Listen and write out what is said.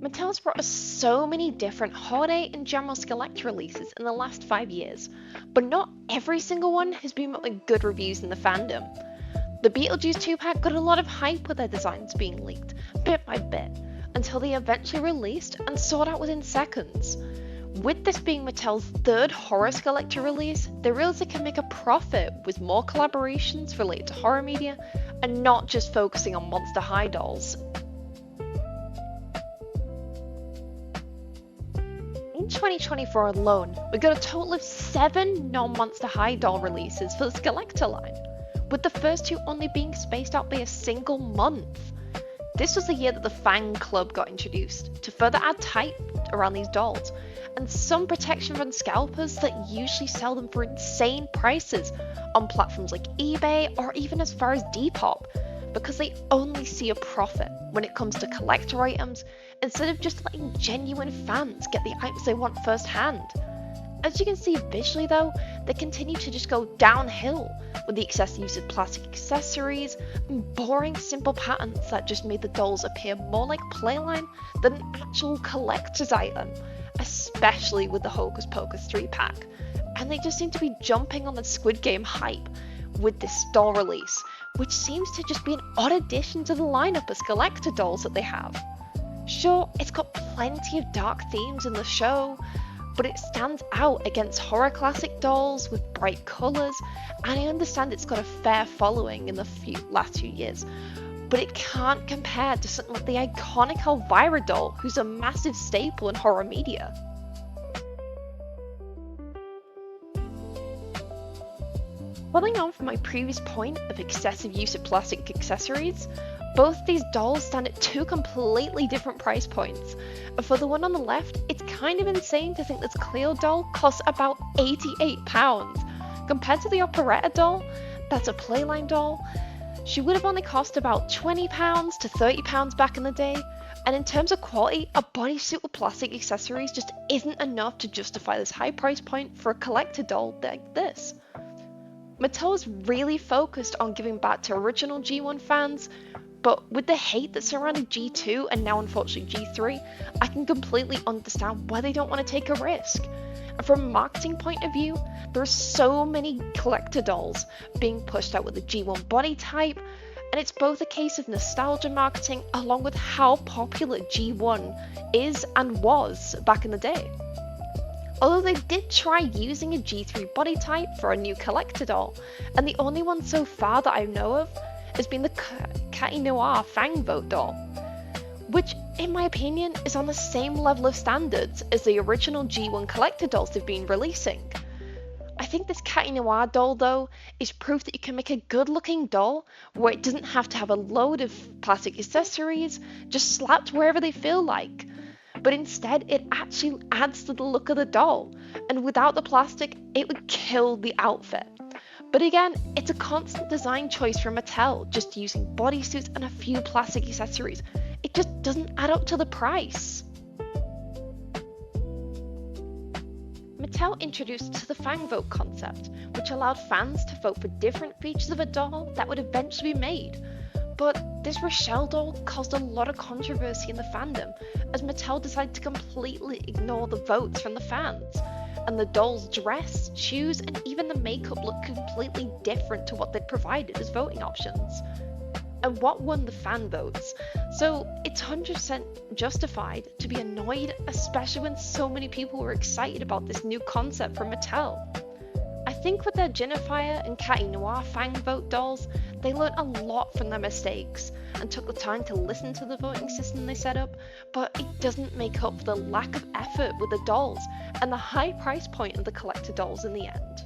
Mattel's brought us so many different holiday and general Skullector releases in the last 5 years, but not every single one has been met with good reviews in the fandom. The Beetlejuice 2-pack got a lot of hype with their designs being leaked, bit by bit, until they eventually released and sold out within seconds. With this being Mattel's third horror Skullector release, they realized they can make a profit with more collaborations related to horror media and not just focusing on Monster High dolls. In 2024 alone, we got a total of 7 non-Monster High doll releases for the Skullector line, with the first 2 only being spaced out by a single month. This was the year that the Fan Club got introduced, to further add hype around these dolls, and some protection from scalpers that usually sell them for insane prices on platforms like eBay or even as far as Depop, because they only see a profit when it comes to collector items instead of just letting genuine fans get the items they want firsthand. As you can see visually though, they continue to just go downhill with the excessive use of plastic accessories and boring simple patterns that just made the dolls appear more like playline than an actual collector's item, especially with the Hocus Pocus 3-pack. And they just seem to be jumping on the Squid Game hype with this doll release, which seems to just be an odd addition to the lineup of collector dolls that they have. Sure, it's got plenty of dark themes in the show, but it stands out against horror classic dolls with bright colours, and I understand it's got a fair following in the last few years, but it can't compare to something like the iconic Elvira doll, who's a massive staple in horror media. Following on from my previous point of excessive use of plastic accessories, both these dolls stand at 2 completely different price points. And for the one on the left, it's kind of insane to think this Cleo doll costs about £88. Compared to the Operetta doll, that's a Playline doll, she would have only cost about £20 to £30 back in the day. And in terms of quality, a bodysuit with plastic accessories just isn't enough to justify this high price point for a collector doll like this. Mattel is really focused on giving back to original G1 fans, but with the hate that surrounded G2 and now unfortunately G3, I can completely understand why they don't want to take a risk. And from a marketing point of view, there are so many collector dolls being pushed out with the G1 body type, and it's both a case of nostalgia marketing along with how popular G1 is and was back in the day. Although they did try using a G3 body type for a new collector doll, and the only one so far that I know of has been the Catty Noir Fang Vote doll, which in my opinion is on the same level of standards as the original G1 collector dolls they've been releasing. I think this Catty Noir doll though is proof that you can make a good looking doll where it doesn't have to have a load of plastic accessories just slapped wherever they feel like, but instead it actually adds to the look of the doll, and without the plastic it would kill the outfit. But again, it's a constant design choice from Mattel, just using bodysuits and a few plastic accessories. It just doesn't add up to the price. Mattel introduced the Fang Vote concept, which allowed fans to vote for different features of a doll that would eventually be made. But this Rochelle doll caused a lot of controversy in the fandom, as Mattel decided to completely ignore the votes from the fans, and the doll's dress, shoes, and even the makeup looked completely different to what they'd provided as voting options. And what won the fan votes? So it's 100% justified to be annoyed, especially when so many people were excited about this new concept from Mattel. I think with their Jennifer and Catty Noir Fang Vote dolls, they learned a lot from their mistakes and took the time to listen to the voting system they set up, but it doesn't make up for the lack of effort with the dolls and the high price point of the collector dolls in the end.